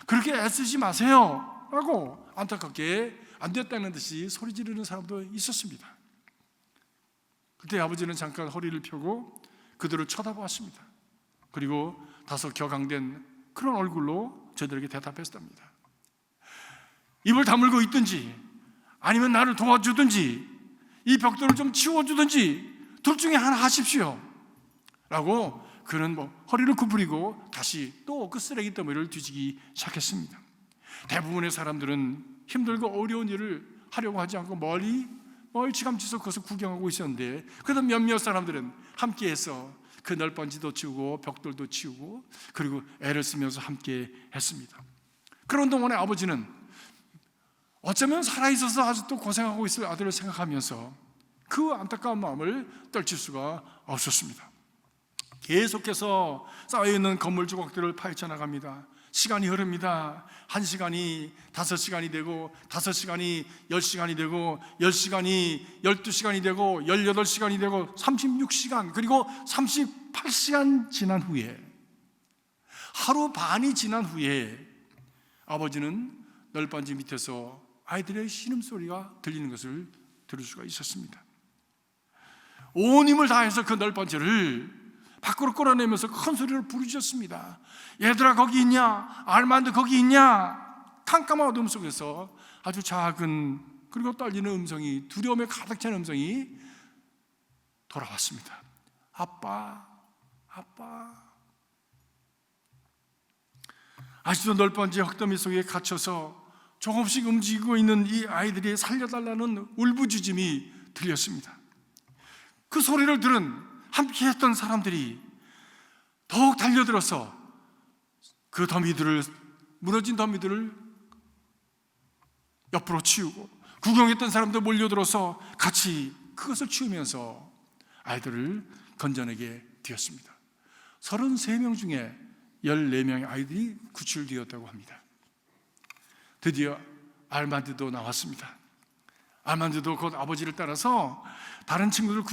그렇게 애쓰지 마세요 라고 안타깝게 안 됐다는 듯이 소리 지르는 사람도 있었습니다. 그때 아버지는 잠깐 허리를 펴고 그들을 쳐다보았습니다. 그리고 다소 격앙된 그런 얼굴로 저들에게 대답했답니다. 입을 다물고 있든지 아니면 나를 도와주든지 이 벽돌을 좀 치워주든지 둘 중에 하나 하십시오 라고 그는 허리를 구부리고 다시 또 그 쓰레기 더미를 뒤지기 시작했습니다. 대부분의 사람들은 힘들고 어려운 일을 하려고 하지 않고 멀찌감치서 그것을 구경하고 있었는데 그래도 몇몇 사람들은 함께해서 그 널빤지도 치우고 벽돌도 치우고 그리고 애를 쓰면서 함께 했습니다. 그런 동안에 아버지는 어쩌면 살아있어서 아직도 고생하고 있을 아들을 생각하면서 그 안타까운 마음을 떨칠 수가 없었습니다. 계속해서 쌓여있는 건물 조각들을 파헤쳐 나갑니다. 시간이 흐릅니다. 1시간이 5시간이 되고 5시간이 10시간이 되고 10시간이 12시간이 되고 18시간이 되고 36시간 그리고 38시간 지난 후에 하루 반이 지난 후에 아버지는 널빤지 밑에서 아이들의 신음소리가 들리는 것을 들을 수가 있었습니다. 온 힘을 다해서 그 널빤지를 밖으로 끌어내면서 큰 소리로 부르짖었습니다. 얘들아 거기 있냐? 알만드 거기 있냐? 캄캄한 어둠 속에서 아주 작은 그리고 떨리는 음성이 두려움에 가득 찬 음성이 돌아왔습니다. 아빠. 아직도 널빤지의 흙더미 속에 갇혀서 조금씩 움직이고 있는 이 아이들이 살려달라는 울부짖음이 들렸습니다. 그 소리를 들은 함께 했던 사람들이 더욱 달려들어서 그 무너진 더미들을 옆으로 치우고 구경했던 사람들 몰려들어서 같이 그것을 치우면서 아이들을 건져내게 되었습니다. 33명 중에 14명의 아이들이 구출되었다고 합니다. 드디어 알만드도 나왔습니다. 알만드도 곧 아버지를 따라서 다른 친구들을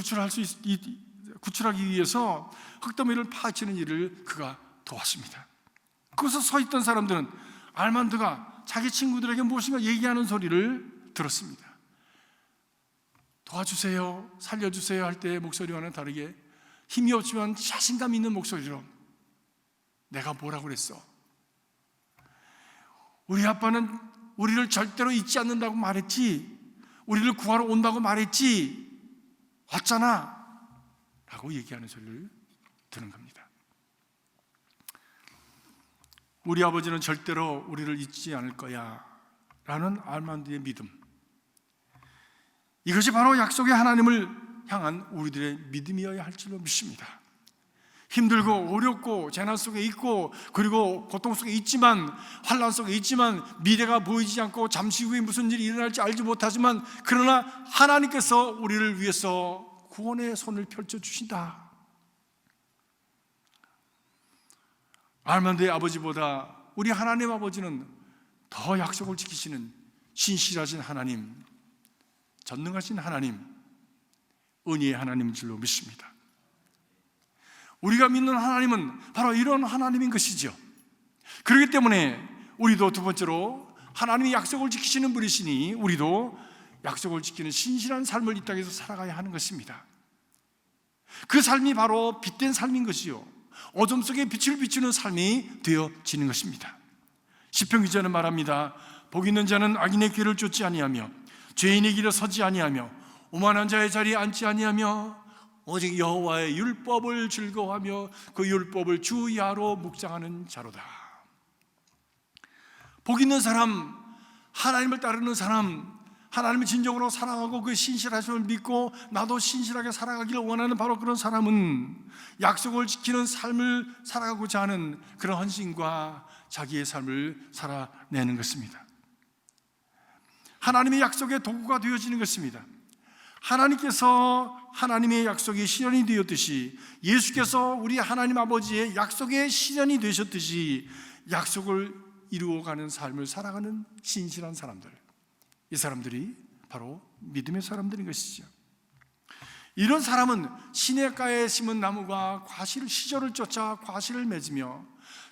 구출하기 위해서 흙더미를 파헤치는 일을 그가 도왔습니다. 거기서 서 있던 사람들은 알만드가 자기 친구들에게 무엇인가 얘기하는 소리를 들었습니다. 도와주세요, 살려주세요 할 때의 목소리와는 다르게 힘이 없지만 자신감 있는 목소리로 내가 뭐라고 그랬어? 우리 아빠는 우리를 절대로 잊지 않는다고 말했지, 우리를 구하러 온다고 말했지, 왔잖아 라고 얘기하는 소리를 드는 겁니다. 우리 아버지는 절대로 우리를 잊지 않을 거야 라는 알만드의 믿음, 이것이 바로 약속의 하나님을 향한 우리들의 믿음이어야 할 줄로 믿습니다. 힘들고 어렵고 재난 속에 있고 그리고 고통 속에 있지만, 환난 속에 있지만, 미래가 보이지 않고 잠시 후에 무슨 일이 일어날지 알지 못하지만, 그러나 하나님께서 우리를 위해서 구원의 손을 펼쳐주신다. 알만드의 아버지보다 우리 하나님 아버지는 더 약속을 지키시는 신실하신 하나님, 전능하신 하나님, 은혜의 하나님인 줄로 믿습니다. 우리가 믿는 하나님은 바로 이런 하나님인 것이죠. 그렇기 때문에 우리도 두 번째로 하나님이 약속을 지키시는 분이시니 우리도 약속을 지키는 신실한 삶을 이 땅에서 살아가야 하는 것입니다. 그 삶이 바로 빛된 삶인 것이요, 어둠 속에 빛을 비추는 삶이 되어지는 것입니다. 시편 기자는 말합니다. 복 있는 자는 악인의 길을 쫓지 아니하며 죄인의 길에 서지 아니하며 오만한 자의 자리에 앉지 아니하며 오직 여호와의 율법을 즐거워하며 그 율법을 주야로 묵상하는 자로다. 복 있는 사람, 하나님을 따르는 사람, 하나님을 진정으로 사랑하고 그 신실하심을 믿고 나도 신실하게 살아가기를 원하는 바로 그런 사람은 약속을 지키는 삶을 살아가고자 하는 그런 헌신과 자기의 삶을 살아내는 것입니다. 하나님의 약속의 도구가 되어지는 것입니다. 하나님께서 하나님의 약속이 실현이 되었듯이, 예수께서 우리 하나님 아버지의 약속의 실현이 되셨듯이 약속을 이루어가는 삶을 살아가는 신실한 사람들, 이 사람들이 바로 믿음의 사람들인 것이죠. 이런 사람은 시냇가에 심은 나무가 시절을 쫓아 과실을 맺으며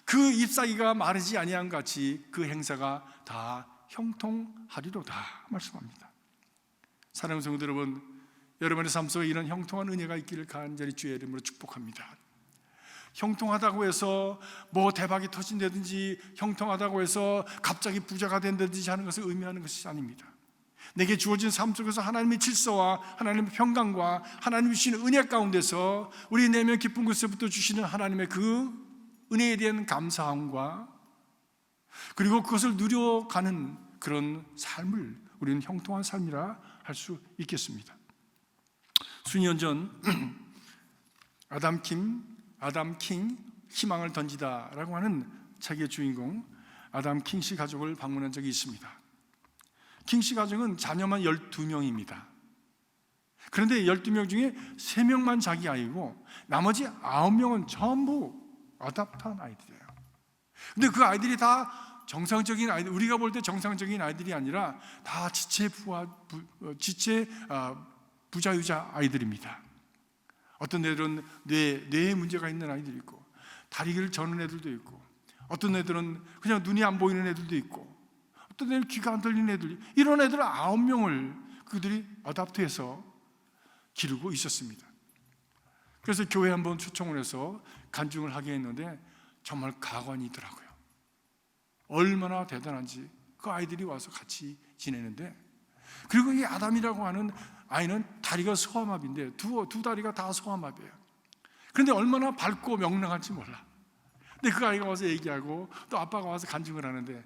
그 잎사귀가 마르지 아니한 같이 그 행사가 다 형통하리로다 말씀합니다. 사랑하는 성도 여러분, 여러분의 삶 속에 이런 형통한 은혜가 있기를 간절히 주의 이름으로 축복합니다. 형통하다고 해서 뭐 대박이 터진다든지, 형통하다고 해서 갑자기 부자가 된다든지 하는 것을 의미하는 것이 아닙니다. 내게 주어진 삶 속에서 하나님의 질서와 하나님의 평강과 하나님이 주시는 은혜 가운데서 우리 내면 깊은 곳에서부터 주시는 하나님의 그 은혜에 대한 감사함과 그리고 그것을 누려가는 그런 삶을 우리는 형통한 삶이라 할 수 있겠습니다. 수년 전 아담 킹 희망을 던지다라고 하는 책의 주인공 아담 킹 씨 가족을 방문한 적이 있습니다. 킹 씨 가족은 자녀만 12명입니다. 그런데 12명 중에 3명만 자기 아이고 나머지 9명은 전부 어답트한 아이들이에요. 근데 그 아이들이 다 정상적인 아이들, 우리가 볼 때 정상적인 아이들이 아니라 다 지체 부자유자 아이들입니다. 어떤 애들은 뇌에 문제가 있는 아이들이 있고, 다리를 저는 애들도 있고, 어떤 애들은 그냥 눈이 안 보이는 애들도 있고, 어떤 애들은 귀가 안 들리는 애들이, 이런 애들 9명을 그들이 어답트해서 기르고 있었습니다. 그래서 교회 한번 초청을 해서 간증을 하게 했는데 정말 가관이더라고요. 얼마나 대단한지. 그 아이들이 와서 같이 지내는데, 그리고 이 아담이라고 하는 아이는 다리가 소아마비인데 두 다리가 다 소아마비예요. 그런데 얼마나 밝고 명랑한지 몰라. 근데 그 아이가 와서 얘기하고 또 아빠가 와서 간증을 하는데,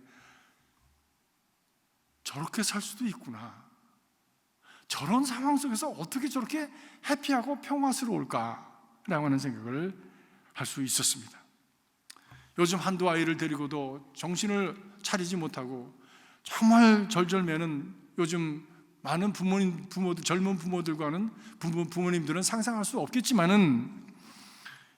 저렇게 살 수도 있구나, 저런 상황 속에서 어떻게 저렇게 해피하고 평화스러울까라고 하는 생각을 할 수 있었습니다. 요즘 한두 아이를 데리고도 정신을 차리지 못하고 정말 절절매는 요즘 많은 부모들, 젊은 부모들과는 부모님들은 상상할 수 없겠지만은,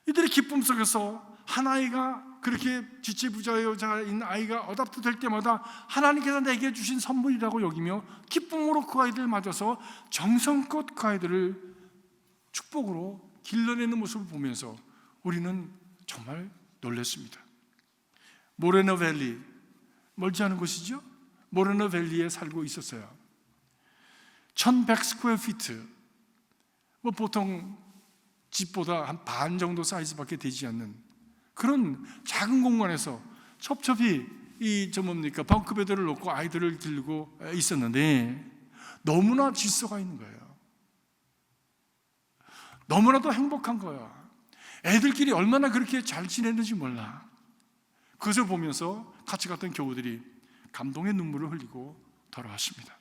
이들의 기쁨 속에서 한 아이가 그렇게 지체부자인 아이가 어답트 될 때마다 하나님께서 내게 주신 선물이라고 여기며 기쁨으로 그 아이들을 맞아서 정성껏 그 아이들을 축복으로 길러내는 모습을 보면서 우리는 정말 놀랐습니다. 모레노밸리, 멀지 않은 곳이죠. 모레노밸리에 살고 있었어요. 1100스퀘어피트, 뭐 보통 집보다 한 반 정도 사이즈밖에 되지 않는 그런 작은 공간에서 첩첩이 벙크베드를 놓고 아이들을 기르고 있었는데 너무나 질서가 있는 거예요. 너무나도 행복한 거야. 애들끼리 얼마나 그렇게 잘 지냈는지 몰라. 그것을 보면서 같이 갔던 교우들이 감동의 눈물을 흘리고 돌아왔습니다.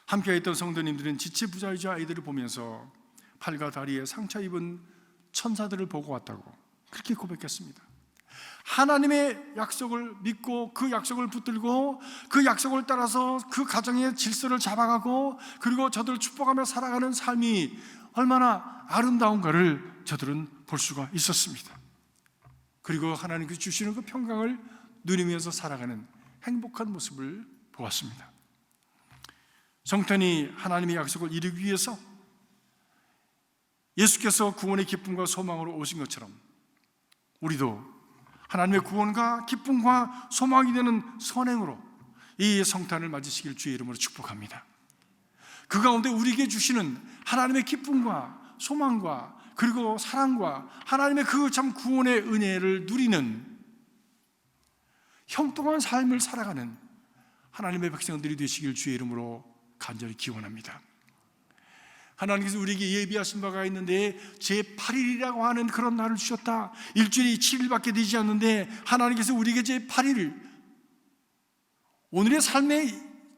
함께 있던 성도님들은 지체부자이자 아이들을 보면서 팔과 다리에 상처 입은 천사들을 보고 왔다고 그렇게 고백했습니다. 하나님의 약속을 믿고 그 약속을 붙들고 그 약속을 따라서 그 가정의 질서를 잡아가고 그리고 저들을 축복하며 살아가는 삶이 얼마나 아름다운가를 저들은 볼 수가 있었습니다. 그리고 하나님께서 주시는 그 평강을 누리면서 살아가는 행복한 모습을 보았습니다. 성탄이 하나님의 약속을 이루기 위해서 예수께서 구원의 기쁨과 소망으로 오신 것처럼 우리도 하나님의 구원과 기쁨과 소망이 되는 선행으로 이 성탄을 맞으시길 주의 이름으로 축복합니다. 그 가운데 우리에게 주시는 하나님의 기쁨과 소망과 그리고 사랑과 하나님의 그 참 구원의 은혜를 누리는 형통한 삶을 살아가는 하나님의 백성들이 되시길 주의 이름으로 간절히 기원합니다. 하나님께서 우리에게 예비하신 바가 있는데 제8일이라고 하는 그런 날을 주셨다. 일주일이 7일밖에 되지 않는데 하나님께서 우리에게 제8일, 오늘의 삶의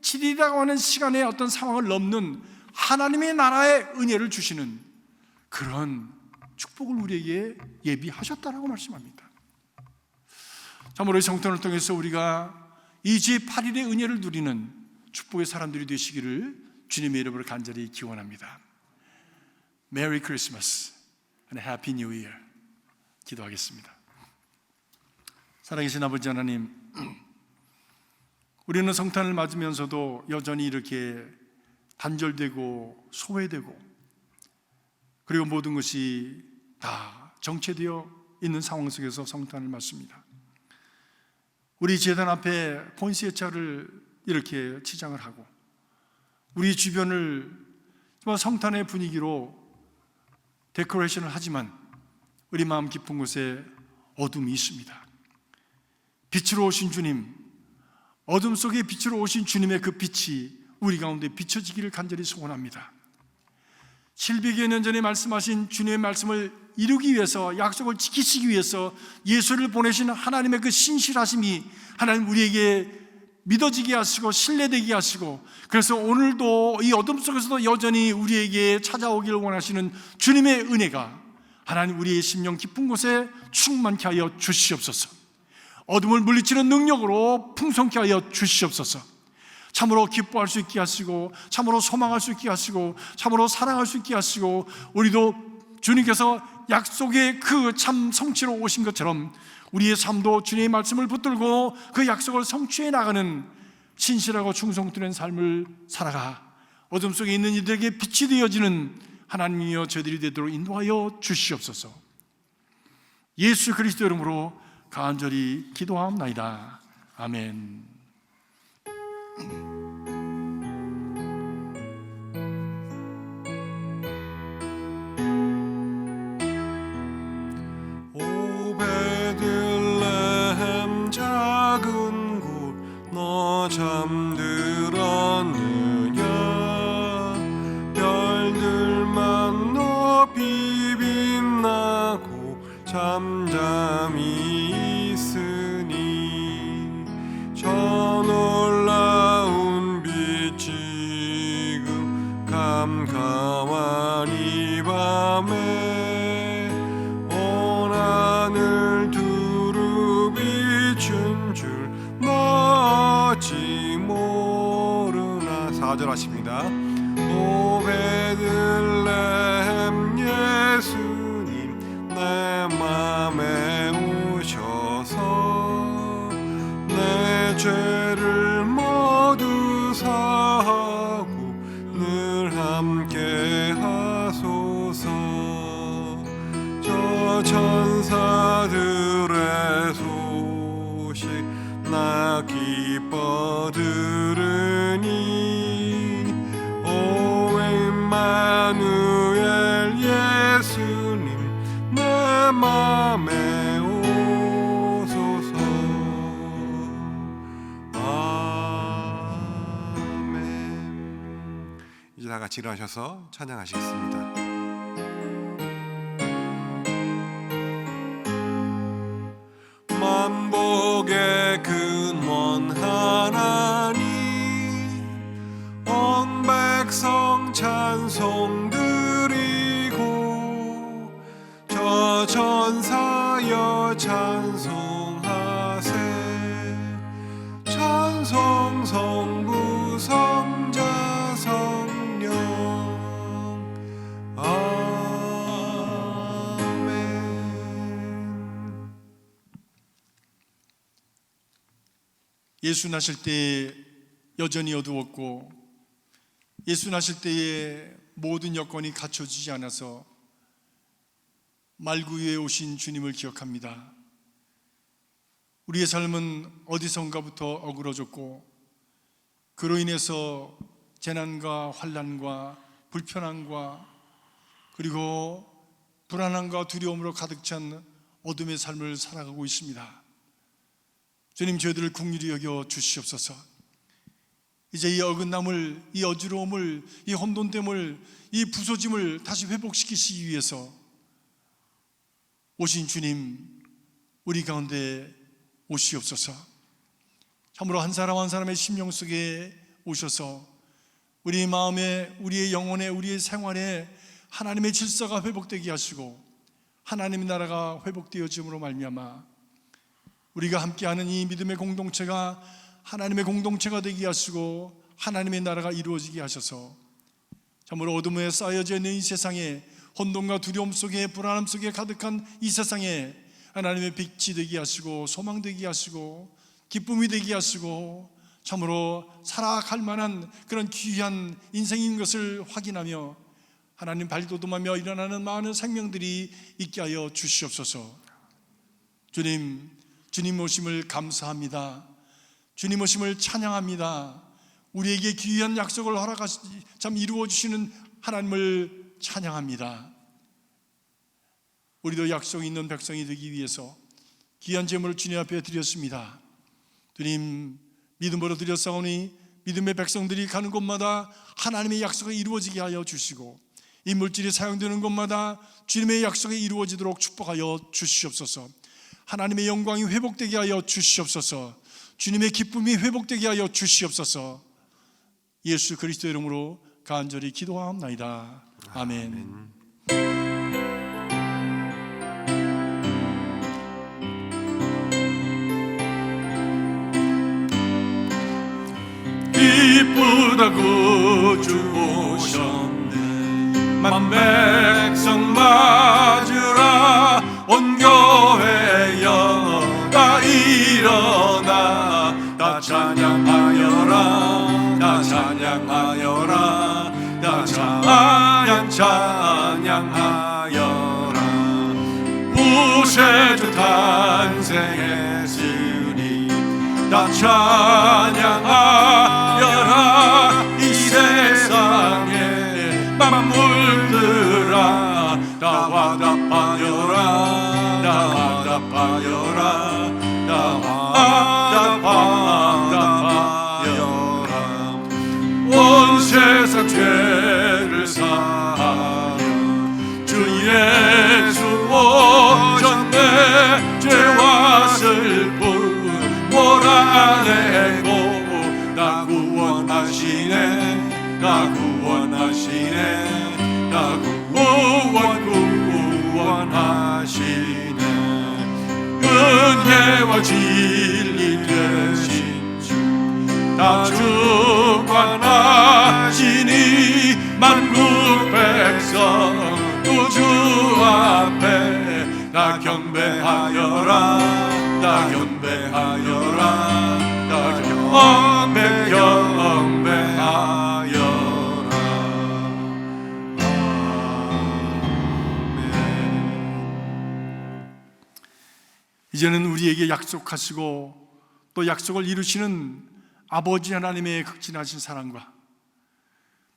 7일이라고 하는 시간의 어떤 상황을 넘는 하나님의 나라의 은혜를 주시는 그런 축복을 우리에게 예비하셨다라고 말씀합니다. 참으로 성탄을 통해서 우리가 이 제8일의 은혜를 누리는 축복의 사람들이 되시기를 주님의 이름으로 간절히 기원합니다. 메리 크리스마스 and 해피 뉴 이어. 기도하겠습니다. 살아계신 아버지 하나님, 우리는 성탄을 맞으면서도 여전히 이렇게 단절되고 소외되고 그리고 모든 것이 다 정체되어 있는 상황 속에서 성탄을 맞습니다. 우리 제단 앞에 폰시에차를 이렇게 치장을 하고 우리 주변을 성탄의 분위기로 데코레이션을 하지만 우리 마음 깊은 곳에 어둠이 있습니다. 빛으로 오신 주님, 어둠 속에 빛으로 오신 주님의 그 빛이 우리 가운데 비춰지기를 간절히 소원합니다. 700여 년 전에 말씀하신 주님의 말씀을 이루기 위해서, 약속을 지키시기 위해서 예수를 보내신 하나님의 그 신실하심이 하나님 우리에게 믿어지게 하시고 신뢰되게 하시고, 그래서 오늘도 이 어둠 속에서도 여전히 우리에게 찾아오기를 원하시는 주님의 은혜가 하나님 우리의 심령 깊은 곳에 충만케 하여 주시옵소서. 어둠을 물리치는 능력으로 풍성케 하여 주시옵소서. 참으로 기뻐할 수 있게 하시고, 참으로 소망할 수 있게 하시고, 참으로 사랑할 수 있게 하시고, 우리도 주님께서 약속의 그 참 성취로 오신 것처럼 우리의 삶도 주님의 말씀을 붙들고 그 약속을 성취해 나가는 신실하고 충성되는 삶을 살아가 어둠 속에 있는 이들에게 빛이 되어지는 하나님이여 저희들이 되도록 인도하여 주시옵소서. 예수 그리스도 이름으로 간절히 기도하옵나이다. 아멘. 오베들레헴 작은 곳 너 잠들었느냐. 별들만 높이 빛나고 잠잠히 있으니 저 놀라운 빛 지금 캄캄한 이 밤에 온 하늘 두루 비춘 줄 너 어찌 모르나. 4절 하십니다. 오 베들레헴 예수님 내 맘에 오셔서 내 죄를 모두 사하고 늘 함께 하소서. 저 천사들의 소식 나 기뻐 들으니 오 임마누엘 예수님 내 맘에 오소서. 아멘. 이제 다 같이 일어나셔서 찬양하시겠습니다. 찬송하세. 찬송 성부 성자 성령. 아멘. 예수 나실 때에 여전히 어두웠고 예수 나실 때에 모든 여건이 갖춰지지 않아서 말구 위에 오신 주님을 기억합니다. 우리의 삶은 어디선가부터 어그러졌고 그로 인해서 재난과 환난과 불편함과 그리고 불안함과 두려움으로 가득 찬 어둠의 삶을 살아가고 있습니다. 주님, 저희들을 긍휼히 여겨 주시옵소서. 이제 이 어긋남을, 이 어지러움을, 이 혼돈됨을, 이 부서짐을 다시 회복시키시기 위해서 오신 주님, 우리 가운데 오시옵소서. 참으로 한 사람 한 사람의 심령 속에 오셔서 우리의 마음에, 우리의 영혼에, 우리의 생활에 하나님의 질서가 회복되게 하시고 하나님의 나라가 회복되어짐으로 말미암아 우리가 함께하는 이 믿음의 공동체가 하나님의 공동체가 되게 하시고 하나님의 나라가 이루어지게 하셔서 참으로 어둠에 쌓여져 있는 이 세상에, 혼돈과 두려움 속에, 불안함 속에 가득한 이 세상에 하나님의 빛이 되게 하시고 소망 되게 하시고 기쁨이 되게 하시고 참으로 살아갈 만한 그런 귀한 인생인 것을 확인하며 하나님 발돋움하며 일어나는 많은 생명들이 있게 하여 주시옵소서. 주님 오심을 감사합니다. 주님 오심을 찬양합니다. 우리에게 귀한 약속을 허락하시 참 이루어 주시는 하나님을 찬양합니다. 우리도 약속 있는 백성이 되기 위해서 귀한 제물을 주님 앞에 드렸습니다. 주님, 믿음으로 드렸사오니 믿음의 백성들이 가는 곳마다 하나님의 약속이 이루어지게 하여 주시고 이 물질이 사용되는 곳마다 주님의 약속이 이루어지도록 축복하여 주시옵소서. 하나님의 영광이 회복되게 하여 주시옵소서. 주님의 기쁨이 회복되게 하여 주시옵소서. 예수 그리스도 이름으로 간절히 기도하옵나이다. 아멘. 기쁘다고 주 오셨네. 만 백성 맞으라. 온 교회여 다 일어나. 다 찬양하여라. 다 찬양하여라. 다 찬양하여라. 구세주 탄생했으니 다 찬양하여라. 이 세상에 만물들아 다 화답하여라. 다 화답하여라. 다 화답하여라. 온 세상 죄를 사하여 주 예수 오셨네. 죄와 슬픔 몰아내고 나 구원하시네. 나 구원하시네. 나 구원하시네. 은혜와 진리 되신 주 다 주관하시니 만국 백성 우주 앞에 나 경배하여라. 나 경배하여라. 나 경배하여라. 이제는 우리에게 약속하시고 또 약속을 이루시는 아버지 하나님의 극진하신 사랑과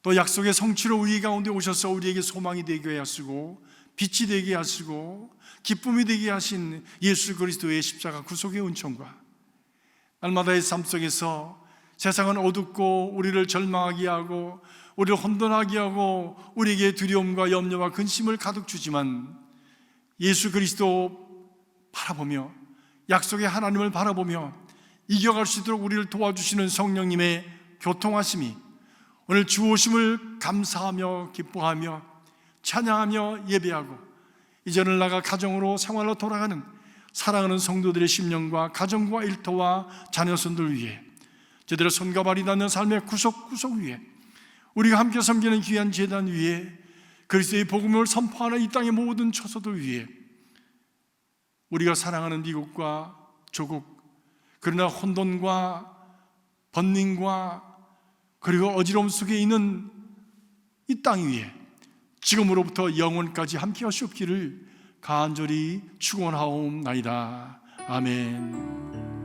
또 약속의 성취로 우리 가운데 오셔서 우리에게 소망이 되게 하시고 빛이 되게 하시고 기쁨이 되게 하신 예수 그리스도의 십자가 구속의 은총과 날마다의 삶 속에서 세상은 어둡고 우리를 절망하게 하고 우리를 혼돈하게 하고 우리에게 두려움과 염려와 근심을 가득 주지만 예수 그리스도 바라보며 약속의 하나님을 바라보며 이겨갈 수 있도록 우리를 도와주시는 성령님의 교통하심이 오늘 주 오심을 감사하며 기뻐하며 찬양하며 예배하고 이전을 나가 가정으로 생활로 돌아가는 사랑하는 성도들의 심령과 가정과 일터와 자녀손들 위해, 제대로 손과 발이 닿는 삶의 구석구석 위에, 우리가 함께 섬기는 귀한 제단 위에, 그리스도의 복음을 선포하는 이 땅의 모든 처소들 위에, 우리가 사랑하는 미국과 조국, 그러나 혼돈과 번민과 그리고 어지러움 속에 있는 이 땅 위에 지금으로부터 영원까지 함께 하시옵기를 간절히 축원하옵나이다. 아멘.